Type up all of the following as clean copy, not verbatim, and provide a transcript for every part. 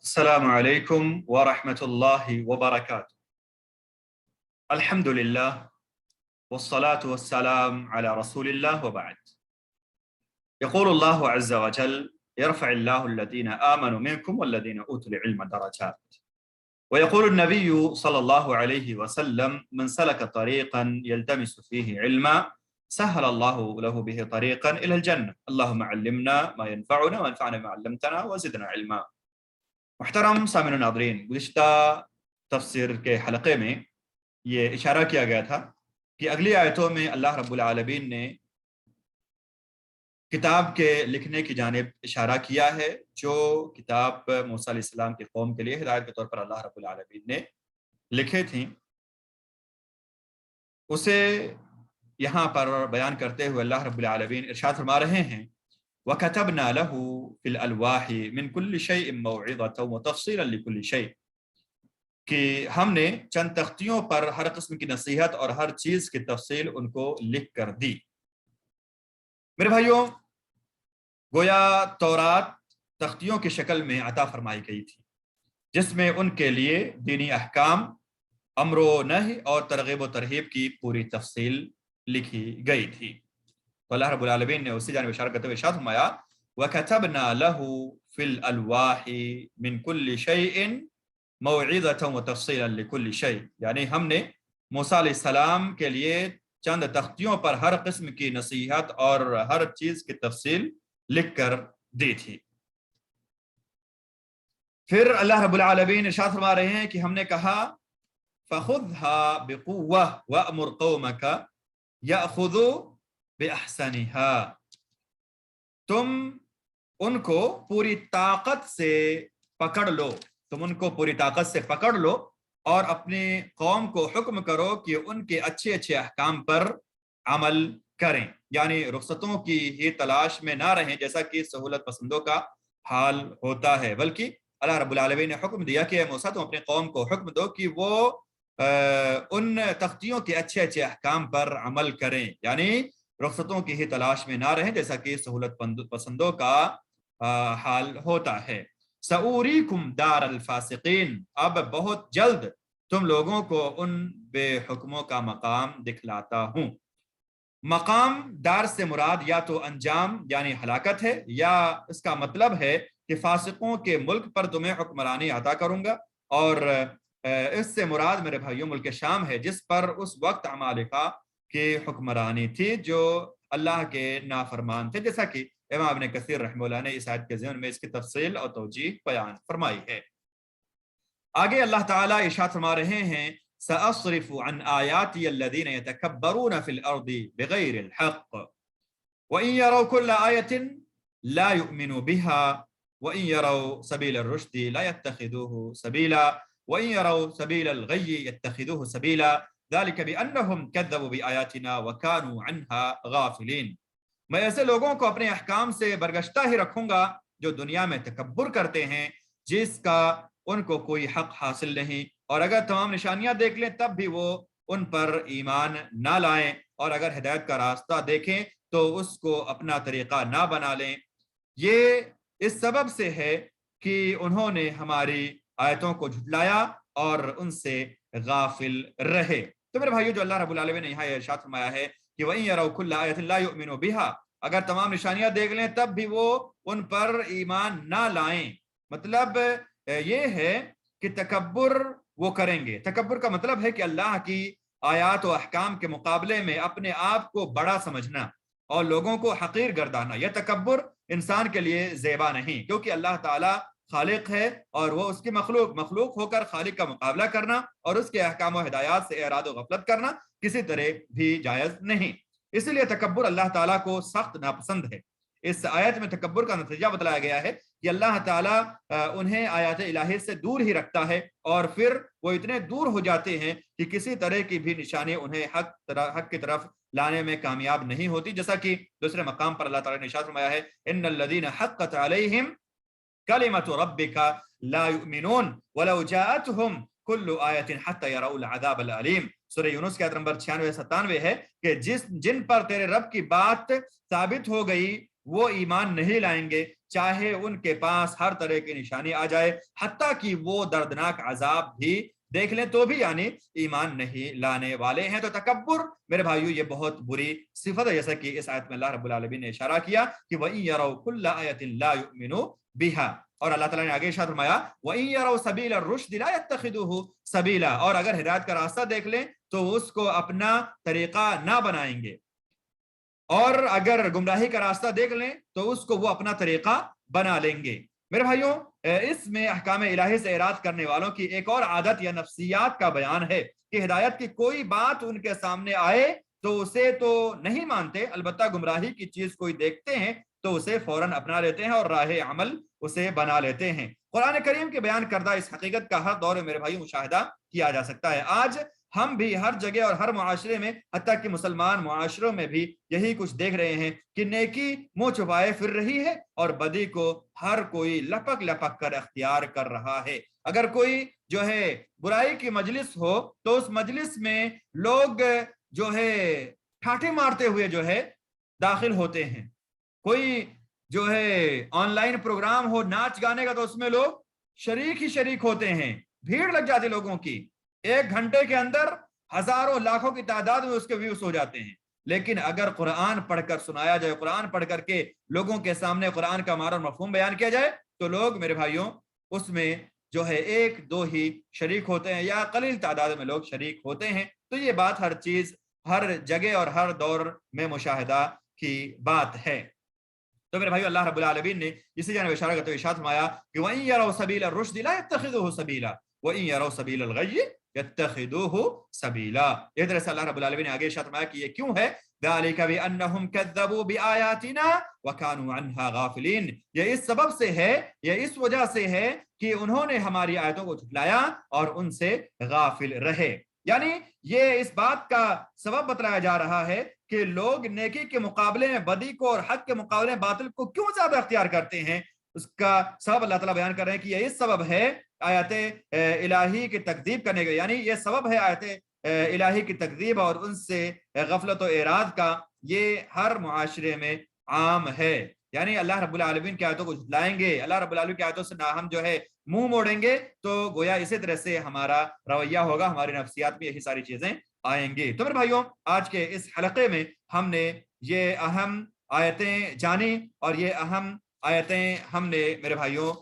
السلام عليكم ورحمة الله وبركاته. الحمد لله والصلاة والسلام على رسول الله وبعد. يقول الله عز وجل: يرفع الله الذين آمنوا منكم والذين أوتوا العلم درجات. ويقول النبي صلى الله عليه وسلم: من سلك طريقا يلتمس فيه علما سهل الله له به طريقا إلى الجنة. اللهم علمنا ما ينفعنا وانفعنا بما علمتنا وزدنا علما. محترم سامعین و ناظرین، گزشتہ تفسیر کے حلقے میں یہ اشارہ کیا گیا تھا کہ اگلی آیتوں میں اللہ رب العالمین نے کتاب کے لکھنے کی جانب اشارہ کیا ہے، جو کتاب موسیٰ علیہ السلام کی قوم کے لیے ہدایت کے طور پر اللہ رب العالمین نے لکھے تھیں، اسے یہاں پر بیان کرتے ہوئے اللہ رب العالمین ارشاد فرما رہے ہیں: وَكَتَبْنَا لَهُ فِي الْأَلْوَاحِ مِنْ كُلِّ شَيْءٍ مَوْعِظَةً وَتَفْصِيلًا لِكُلِّ شَيْءٍ، کہ ہم نے چند تختیوں پر ہر قسم کی نصیحت اور ہر چیز کی تفصیل ان کو لکھ کر دی۔ میرے بھائیوں، گویا تورات تختیوں کی شکل میں عطا فرمائی گئی تھی، جس میں ان کے لیے دینی احکام، امر و نہی اور ترغیب و ترہیب کی پوری تفصیل لکھی گئی تھی۔ تو اللہ رب العالمین نے اسی جانب اشارہ کرتے ہوئے ارشاد فرمایا: وَكَتَبْنَا لَهُ فِي الْأَلْوَاحِ مِنْ كُلِّ شَيْءٍ مَوْعِظَةً وَتَفْصِيلًا لِكُلِّ شَيْءٍ، یعنی ہم نے موسیٰ علیہ السلام کے لیے چند تختیوں پر ہر قسم کی نصیحت اور ہر چیز کی تفصیل لکھ کر دی تھی۔ پھر اللہ رب العالمین ارشاد فرما رہے ہیں کہ ہم نے کہا: فَخُذْهَا بِقُوَّةٍ وَأْمُرْ قَوْمَكَ يَأْخُذُوا بِأَحْسَنِهَا، تم ان کو پوری طاقت سے پکڑ لو، تم ان کو پوری طاقت سے پکڑ لو اور اپنی قوم کو حکم کرو کہ ان کے اچھے اچھے احکام پر عمل کریں، یعنی رخصتوں کی ہی تلاش میں نہ رہیں جیسا کہ سہولت پسندوں کا حال ہوتا ہے، بلکہ اللہ رب العالمین نے حکم دیا کہ اے موسیٰ تم اپنی قوم کو حکم دو کہ وہ ان تختیوں کے اچھے اچھے احکام پر عمل کریں، یعنی رخصتوں کی ہی تلاش میں نہ رہیں جیسا کہ سہولت پسندوں کا حال ہوتا ہے۔ سَأُورِيكُمْ دَارَ الْفَاسِقِينَ، اب بہت جلد تم لوگوں کو ان بے حکموں کا مقام دکھلاتا ہوں۔ مقام دار سے مراد یا تو انجام یعنی ہلاکت ہے، یا اس کا مطلب ہے کہ فاسقوں کے ملک پر تمہیں حکمرانی عطا کروں گا، اور اس سے مراد میرے بھائیوں ملک شام ہے، جس پر اس وقت عمالقہ کی حکمرانی تھی جو اللہ کے نافرمان تھے، جیسا کہ امام ابن کثیر رحمہ اللہ نے اس آیت کے ذمن میں اس کی تفصیل اور توجیہ بیان فرمائی ہے۔ آگے اللہ تعالیٰ ارشاد فرما رہے ہیں: سأصرف عن آیاتی الذین یتکبرون فی الارض بغیر الحق وإن يروا كل آیة لا يؤمنوا بها وإن يروا سبیل الرشد لا يتخذوه سبیلا وإن يروا سبیل الغی يتخذوه سبیلا ذلك بأنهم كذبوا بآیاتنا وكانوا عنها غافلین۔ میں ایسے لوگوں کو اپنے احکام سے برگشتہ ہی رکھوں گا جو دنیا میں تکبر کرتے ہیں، جس کا ان کو کوئی حق حاصل نہیں، اور اگر تمام نشانیاں دیکھ لیں تب بھی وہ ان پر ایمان نہ لائیں، اور اگر ہدایت کا راستہ دیکھیں تو اس کو اپنا طریقہ نہ بنا لیں۔ یہ اس سبب سے ہے کہ انہوں نے ہماری آیتوں کو جھٹلایا اور ان سے غافل رہے۔ تو میرے بھائیو، جو اللہ رب العالمین نے یہاں ارشاد فرمایا ہے کہ وَإِن يَرَوْا كُلَّ آیَةٍ لَا يُؤْمِنُوا بِهَا، اگر تمام نشانیاں دیکھ لیں تب بھی وہ ان پر ایمان نہ لائیں، مطلب یہ ہے کہ تکبر وہ کریں گے۔ تکبر کا مطلب ہے کہ اللہ کی آیات و احکام کے مقابلے میں اپنے آپ کو بڑا سمجھنا اور لوگوں کو حقیر گردانا۔ یہ تکبر انسان کے لیے زیبا نہیں، کیونکہ اللہ تعالیٰ خالق ہے اور وہ اس کی مخلوق ہو کر خالق کا مقابلہ کرنا اور اس کے احکام و ہدایات سے اعراض و غفلت کرنا کسی طرح بھی جائز نہیں۔ اس لیے تکبر اللہ تعالیٰ کو سخت ناپسند ہے۔ اس آیت میں تکبر کا نتیجہ بتلایا گیا ہے کہ اللہ تعالیٰ انہیں آیات الہی سے دور ہی رکھتا ہے، اور پھر وہ اتنے دور ہو جاتے ہیں کہ کسی طرح کی بھی نشانی انہیں حق کی طرف لانے میں کامیاب نہیں ہوتی، جیسا کہ دوسرے مقام پر اللہ تعالیٰ نے ارشاد فرمایا ہے: ان الذین حقت علیہم کلمۃ ربک لا یؤمنون ولو جاءتہم کل آیۃ حتی یروا العذاب العلیم۔ سورہ یونس کی آیت نمبر 96-97 ہے کہ جن پر تیرے رب کی بات ثابت ہو گئی وہ ایمان نہیں لائیں گے چاہے ان کے پاس ہر طرح کی نشانی آ جائے، حتیٰ کہ وہ دردناک عذاب بھی دیکھ لیں تو بھی یعنی ایمان نہیں لانے والے ہیں۔ تو تکبر میرے بھائیو یہ بہت بری صفت ہے، جیسا کہ اس آیت میں اللہ رب العالمین نے اشارہ کیا کہ وَإِن يَرَوْا كُلَّ آيَةٍ لَا يُؤْمِنُوا بِهَا، اور اللہ تعالیٰ نے آگے ارشاد فرمایا وَإِن يَرَوْا سَبِيلَ الرُّشْدِ لَا يَتَّخِذُوهُ سَبِيلًا، اور اگر ہدایت کا راستہ دیکھ لیں تو اس کو اپنا طریقہ نہ بنائیں گے، اور اگر گمراہی کا راستہ دیکھ لیں تو اس کو وہ اپنا طریقہ بنا لیں گے۔ میرے بھائیوں اس میں احکام الہی سے اعراض کرنے والوں کی ایک اور عادت یا نفسیات کا بیان ہے کہ ہدایت کی کوئی بات ان کے سامنے آئے تو اسے تو نہیں مانتے، البتہ گمراہی کی چیز کوئی دیکھتے ہیں تو اسے فوراً اپنا لیتے ہیں اور راہ عمل اسے بنا لیتے ہیں۔ قرآن کریم کے بیان کردہ اس حقیقت کا ہر دور میں میرے بھائی مشاہدہ کیا جا سکتا ہے۔ آج ہم بھی ہر جگہ اور ہر معاشرے میں، حتیٰ کہ مسلمان معاشروں میں بھی یہی کچھ دیکھ رہے ہیں کہ نیکی منہ چھپائے پھر رہی ہے اور بدی کو ہر کوئی لپک لپک کر اختیار کر رہا ہے۔ اگر کوئی جو ہے برائی کی مجلس ہو تو اس مجلس میں لوگ جو ہے ٹھاٹھے مارتے ہوئے جو ہے داخل ہوتے ہیں۔ کوئی جو ہے آن لائن پروگرام ہو ناچ گانے کا تو اس میں لوگ شریک ہی شریک ہوتے ہیں، بھیڑ لگ جاتی لوگوں کی، 1 گھنٹے کے اندر ہزاروں لاکھوں کی تعداد میں اس کے ویوز ہو جاتے ہیں۔ لیکن اگر قرآن پڑھ کر سنایا جائے، قرآن پڑھ کر کے لوگوں کے سامنے قرآن کا معنی اور مفہوم بیان کیا جائے تو لوگ میرے بھائیوں اس میں جو ہے 1-2 ہی شریک ہوتے ہیں یا قلیل تعداد میں لوگ شریک ہوتے ہیں۔ تو یہ بات ہر چیز، ہر جگہ اور ہر دور میں مشاہدہ کی بات ہے۔ تو میرے بھائیو اللہ رب العالمین نے اسی جانب اشارہ کرتے ہوئے ارشاد فرمایا کہ وَإِن يَرَوْا سَبِيلَ الرُّشْدِ لَا يَتَّخِذُوهُ سَبِيلًا وَإِن يَرَوْا سَبِيلَ الْغَيِّ يَتَّخِذُوهُ سَبِيلًا۔ اس طرح سے اللہ رب العالمین نے آگے ارشاد فرمایا کہ یہ کیوں ہے؟ ذَلِكَ بِأَنَّهُمْ كَذَّبُوا بِآيَاتِنَا وَكَانُوا عَنْهَا غَافِلِينَ، یہ اس سبب سے ہے، یہ اس وجہ سے ہے کہ انہوں نے ہماری آیتوں کو جھٹلایا اور ان سے غافل رہے۔ یعنی یہ اس بات کا سبب بتلایا جا رہا ہے کہ لوگ نیکی کے مقابلے میں بدی کو اور حق کے مقابلے میں باطل کو کیوں زیادہ اختیار کرتے ہیں۔ اس کا سبب اللہ تعالیٰ بیان کر رہے ہیں کہ یہ اس سبب ہے آیات الہی کی تکذیب کرنے کا، یعنی یہ سبب ہے آیات الہی کی تکذیب اور ان سے غفلت و اعراض کا، یہ ہر معاشرے میں عام ہے۔ یعنی اللہ رب العالمین کی آیتوں کو جھٹلائیں گے، اللہ رب العالمین کی آیتوں سے نہ ہم جو ہے منہ موڑیں گے تو گویا اسی طرح سے ہمارا رویہ ہوگا، ہماری نفسیات میں یہی ساری چیزیں آئیں گی۔ تو میرے بھائیوں آج کے اس حلقے میں ہم نے یہ اہم آیتیں جانی اور یہ اہم آیتیں ہم نے میرے بھائیوں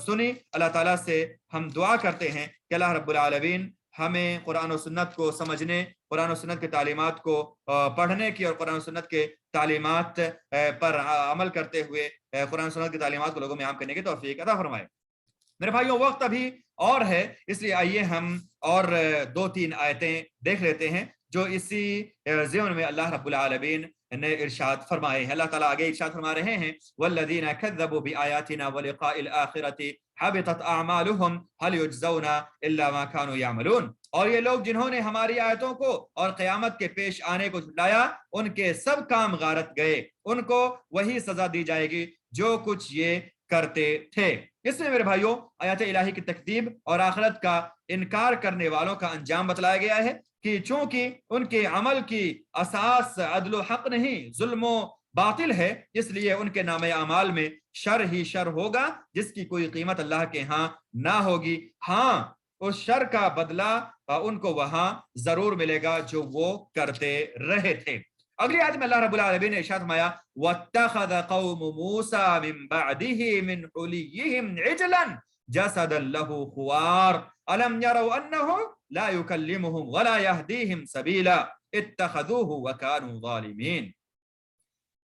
سنی۔ اللہ تعالیٰ سے ہم دعا کرتے ہیں کہ اللہ رب العالمین ہمیں قرآن و سنت کو سمجھنے، قرآن و سنت کے تعلیمات کو پڑھنے کی اور قرآن و سنت کے تعلیمات پر عمل کرتے ہوئے قرآن و سنت کی تعلیمات کو لوگوں میں عام کرنے کی توفیق عطا فرمائے۔ میرے بھائیوں وقت ابھی اور ہے، اس لیے آئیے ہم اور 2-3 آیتیں دیکھ لیتے ہیں جو اسی ضمن میں اللہ رب العالمین نے ارشاد فرمائے ہیں۔ اللہ تعالیٰ آگے ارشاد فرما رہے ہیں والذین کذبوا بآیاتنا ولقاء الآخرۃ حبطت اعمالهم هل یجزون الا ما كانوا يعملون، اور یہ لوگ جنہوں نے ہماری آیتوں کو اور قیامت کے پیش آنے کو جھٹلایا ان کے سب کام غارت گئے، ان کو وہی سزا دی جائے گی جو کچھ یہ کرتے تھے۔ اس میں میرے بھائیوں آیات الہی کی تکذیب اور آخرت کا انکار کرنے والوں کا انجام بتلایا گیا ہے کہ چونکہ ان کے عمل کی اساس عدل و حق نہیں، ظلم و باطل ہے، اس لیے ان کے نام اعمال میں شر ہی شر ہوگا جس کی کوئی قیمت اللہ کے ہاں نہ ہوگی۔ ہاں اس شر کا بدلہ ان کو وہاں ضرور ملے گا جو وہ کرتے رہے تھے۔ اگلی آیت میں اللہ رب العالمین نے ارشاد فرمایا وَاتَّخَذَ قَوْمُ مُوسَىٰ مِن بَعْدِهِ مِنْ حُلِيِّهِمْ عِجْلًا جَسَدًا لَهُ خُوَارٌ أَلَمْ يَرَوْا أَنَّهُ لَا يُكَلِّمُهُمْ وَلَا يَهْدِيهِمْ سَبِيلًا اتَّخَذُوهُ وَكَانُوا ظَالِمِينَ،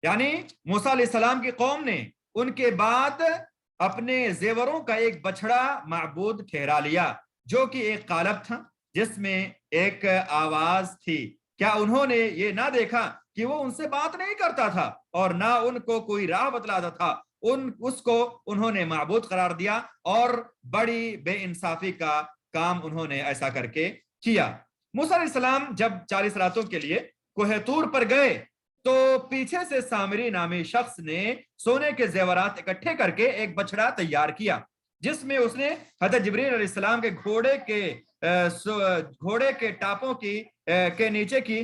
یعنی موسیٰ علیہ السلام کی قوم نے ان کے بعد اپنے زیوروں کا ایک بچڑا معبود ٹھہرا لیا جو کہ ایک قالب تھا جس میں ایک آواز تھی۔ کیا انہوں نے یہ نہ دیکھا کہ وہ ان سے بات نہیں کرتا تھا اور نہ ان کو کوئی راہ بتلاتا تھا؟ اس کو انہوں نے معبود قرار دیا اور بڑی بے انصافی کا کام انہوں نے ایسا کر کے کیا۔ موسیٰ علیہ السلام جب 40 راتوں کے لیے کوہ طور پر گئے تو پیچھے سے سامری نامی شخص نے سونے کے زیورات اکٹھے کر کے ایک بچڑا تیار کیا جس میں اس نے حضرت جبریل علیہ السلام کے گھوڑے کے ٹاپوں کے نیچے کی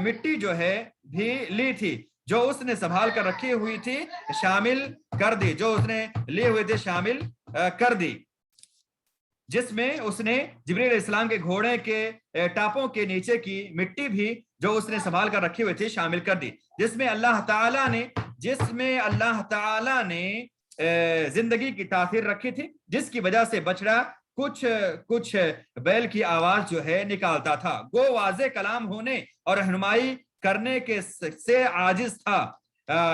مٹی جو ہے بھی لی تھی جو اس نے سنبھال کر رکھی ہوئی تھی شامل کر دی، جو اس نے لیے ہوئے تھے شامل کر دی، جس میں اس نے جبریل علیہ السلام کے گھوڑے کے ٹاپوں کے نیچے کی مٹی بھی جو اس نے سنبھال کر رکھی ہوئی تھی شامل کر دی، جس میں اللہ تعالیٰ نے زندگی کی تاثیر رکھی تھی، جس کی وجہ سے بچڑا کچھ بیل کی آواز جو ہے نکالتا تھا، گو واضح کلام ہونے اور رہنمائی کرنے کے سے عاجز تھا،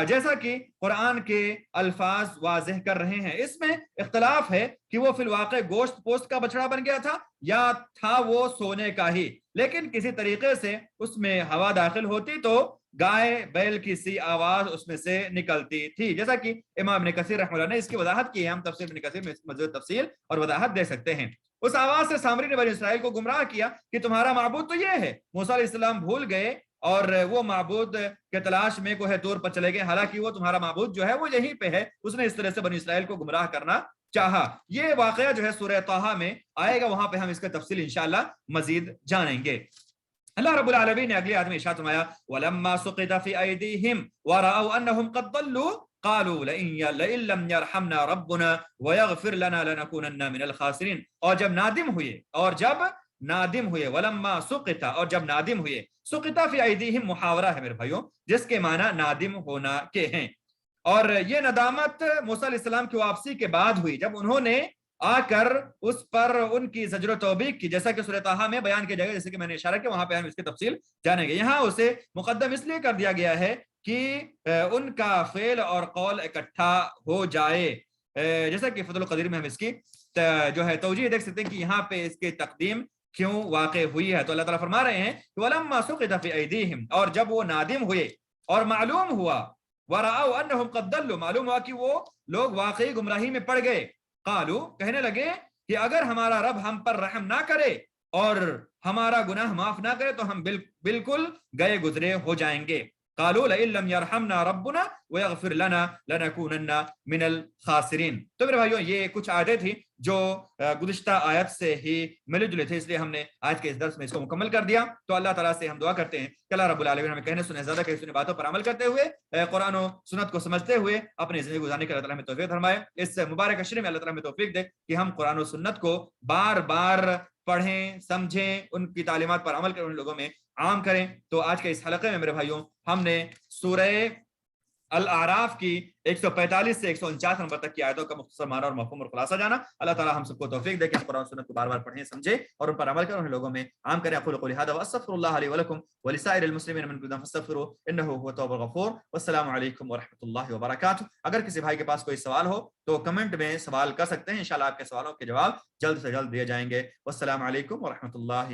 جیسا کہ قرآن کے الفاظ واضح کر رہے ہیں۔ اس میں اختلاف ہے کہ وہ فی الواقع گوشت پوست کا بچڑا بن گیا تھا یا تھا وہ سونے کا ہی، لیکن کسی طریقے سے اس میں ہوا داخل ہوتی تو گائے بیل کی سی آواز اس میں سے نکلتی تھی، جیسا کہ امام ابن کثیر رحمہ اللہ نے اس کی وضاحت کی ہے۔ ہم تفسیر ابن کثیر میں مزید تفصیل اور وضاحت دے سکتے ہیں۔ اس آواز سے سامری نے بنی اسرائیل کو گمراہ کیا کہ تمہارا معبود تو یہ ہے۔ موسیٰ علیہ السلام بھول گئے اور وہ معبود کے تلاش میں کوہ طور پر چلے گئے، حالانکہ وہ تمہارا معبود جو ہے وہ یہیں پہ ہے۔ اس نے اس طرح سے بنی اسرائیل کو گمراہ کرنا چاہا۔ یہ واقعہ جو ہے سورہ طٰہٰ میں آئے گا، وہاں پہ ہم اس کا تفصیل انشاءاللہ مزید جانیں گے۔ اللہ رب العالمین نے اگلی آیت میں ارشاد فرمایا وَلَمَّا سُقِطَ فِي أَيْدِيهِمْ وَرَأَوْا أَنَّهُمْ قَدْ ضَلُّوا قَالُوا لَئِن لَّمْ يَرْحَمْنَا رَبُّنَا وَيَغْفِرْ لَنَا لَنَكُونَنَّ مِنَ الْخَاسِرِينَ، اور جب نادم ہوئے وَلَمَّا سُقِطَ، اور جب نادم ہوئے، سُقِطَ فِي أَيْدِيهِمْ محاورہ ہے میرے بھائیوں، جس کے معنی نادم ہونا کے ہیں، اور یہ ندامت موسیٰ علیہ السلام کی واپسی کے بعد ہوئی، جب انہوں نے آ کر اس پر ان کی زجر و توبیخ کی، جیسا کہ سورہ طٰہٰ میں بیان کی جگہ، جیسے کہ میں نے اشارہ کیا، وہاں پہ ہم اس کی تفصیل جانیں گے۔ یہاں اسے مقدم اس لیے کر دیا گیا ہے کہ ان کا فعل اور قول اکٹھا ہو جائے، جیسا کہ فتح القدیر میں ہم اس کی جو ہے توجیہ دیکھ سکتے ہیں کہ یہاں پہ اس کی تقدیم کیوں واقع ہوئی ہے۔ تو اللہ تعالیٰ فرما رہے ہیں وَلَمَّا سُقِطَ فِي أَيْدِيهِمْ، اور جب وہ نادم ہوئے اور معلوم ہوا، وَرَأَوْا أَنَّهُمْ قَدْ ضَلُّوا، معلوم ہوا کہ وہ لوگ واقعی گمراہی میں پڑ گئے، قالو، کہنے لگے کہ اگر ہمارا رب ہم پر رحم نہ کرے اور ہمارا گناہ معاف نہ کرے تو ہم بالکل گئے گزرے ہو جائیں گے۔ قالوا لئن لم يرحمنا ربنا ويغفر لنا لنكونن من الخاسرین۔ تو میرے بھائیوں یہ کچھ آیتیں تھیں جو گزشتہ آیت سے ہی ملے جلے تھے، اس لیے ہم نے آج کے اس درس میں اس کو مکمل کر دیا۔ تو اللہ تعالیٰ سے ہم دعا کرتے ہیں کہ اللہ رب العالمین ہمیں کہنے سنے زیادہ کہنے سنے باتوں پر عمل کرتے ہوئے، قرآن و سنت کو سمجھتے ہوئے اپنی زندگی گزارنے کے اللہ تعالیٰ ہمیں توفیق فرمائے۔ اس مبارک عشرے میں اللہ تعالیٰ ہمیں توفیق دے کہ ہم قرآن و سنت کو بار بار پڑھیں، سمجھیں، ان کی تعلیمات پر عمل کریں، ان لوگوں میں عام کریں۔ تو آج کے اس حلقے میں میرے بھائیوں ہم نے سورہ الاعراف کی 145 سے 149 نمبر تک کی آیتوں کا مختصر معنی اور مفہوم اور خلاصہ جانا۔ اللہ تعالی ہم سب کو توفیق دے کہ ہم قرآن و سنت کو بار بار پڑھیں، سمجھیں اور ان پر عمل کریں، ان لوگوں میں عام کریں۔ اقول قولی ھذا واستغفر اللہ لي ولكم ولسائر المسلمين من كل ذنب فاستغفروه انه هو التواب الغفور۔ والسلام علیکم ورحمۃ اللہ وبرکاتہ۔ اگر کسی بھائی کے پاس کوئی سوال ہو تو کمنٹ میں سوال کر سکتے ہیں، انشاءاللہ آپ کے سوالوں کے جواب جلد سے جلد دیے جائیں گے۔ والسلام علیکم ورحمۃ اللہ